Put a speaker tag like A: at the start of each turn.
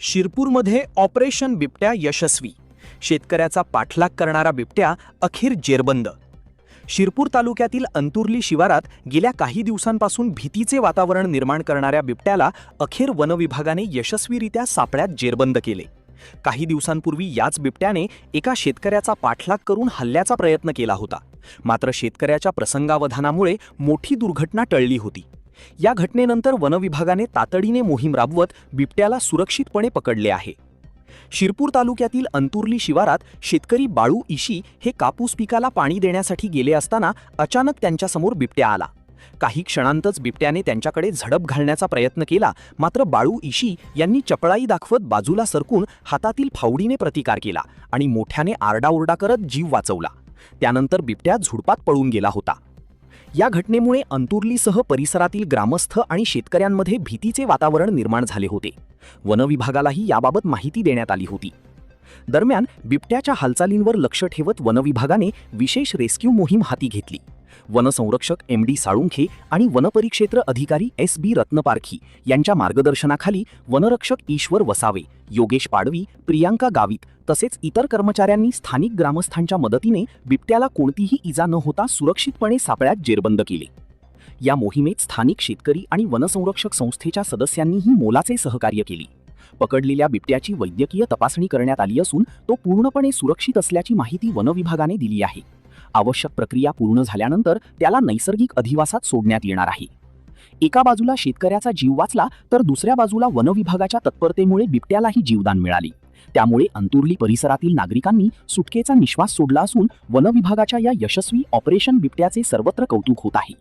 A: शिरपूरमध्ये ऑपरेशन बिबट्या यशस्वी, शेतकऱ्याचा पाठलाग करणारा बिबट्या अखेर जेरबंद। शिरपूर तालुक्यातील अंतुर्ली शिवारात गेल्या काही दिवसांपासून भीतीचे वातावरण निर्माण करणाऱ्या बिबट्याला अखेर वनविभागाने यशस्वीरित्या सापळ्यात जेरबंद केले। काही दिवसांपूर्वी याच बिबट्याने एका शेतकऱ्याचा पाठलाग करून हल्ल्याचा प्रयत्न केला होता, मात्र शेतकऱ्याच्या प्रसंगावधानामुळे मोठी दुर्घटना टळली होती। या घटनेनंतर वनविभागाने तातडीने मोहीम राबवत बिबट्याला सुरक्षितपणे पकडले आहे। शिरपूर तालुक्यातील अंतुर्ली शिवारात शेतकरी बाळू इशी हे कापूस पिकाला पाणी देण्यासाठी गेले असताना अचानक त्यांच्यासमोर बिबट्या आला। काही क्षणांतच बिबट्याने त्यांच्याकडे झडप घालण्याचा प्रयत्न केला, मात्र बाळू इशी यांनी चपळाई दाखवत बाजूला सरकून हातातील फावडीने प्रतिकार केला आणि मोठ्याने आरडाओरडा करत जीव वाचवला। त्यानंतर बिबट्या झुडपात पळून गेला होता। या घटनेमुळे अंतुर्लीसह परिसरातील ग्रामस्थ आणि शेतकऱ्यांमध्ये भीतीचे वातावरण निर्माण झाले होते। वनविभागालाही याबाबत माहिती देण्यात आली होती। दरम्यान बिबट्याच्या हालचालींवर लक्ष ठेवत वनविभागाने विशेष रेस्क्यू मोहीम हाती घेतली। वनसंरक्षक MD साळुंखे आणि वनपरिक्षेत्र अधिकारी SB रत्नपारखी यांच्या मार्गदर्शनाखाली वनरक्षक ईश्वर वसावे, योगेश पाडवी, प्रियांका गावित तसेच इतर कर्मचाऱ्यांनी स्थानिक ग्रामस्थांच्या मदतीने बिबट्याला कोणतीही इजा न होता सुरक्षितपणे सापळ्यात जेरबंद केले। या मोहिमेत स्थानिक शेतकरी आणि वनसंरक्षक संस्थेच्या सदस्यांनीही मोलाचे सहकार्य केले। पकडलेल्या बिबट्याची वैद्यकीय तपासणी करण्यात आली असून तो पूर्णपणे सुरक्षित असल्याची माहिती वनविभागाने दिली आहे। आवश्यक प्रक्रिया पूर्ण झाल्यानंतर त्याला नैसर्गिक अधिवासात सोडण्यात येणार आहे। एका बाजूला शेतकऱ्याचा जीव वाचला तर दुसऱ्या बाजूला वनविभागाच्या तत्परतेमुळे बिबट्यालाही जीवदान मिळाले। त्यामुळे अंतुर्ली परिसरातील नागरिकांनी सुटकेचा निश्वास सोडला असून वनविभागाच्या या यशस्वी ऑपरेशन बिबट्याचे सर्वत्र कौतुक होत आहे।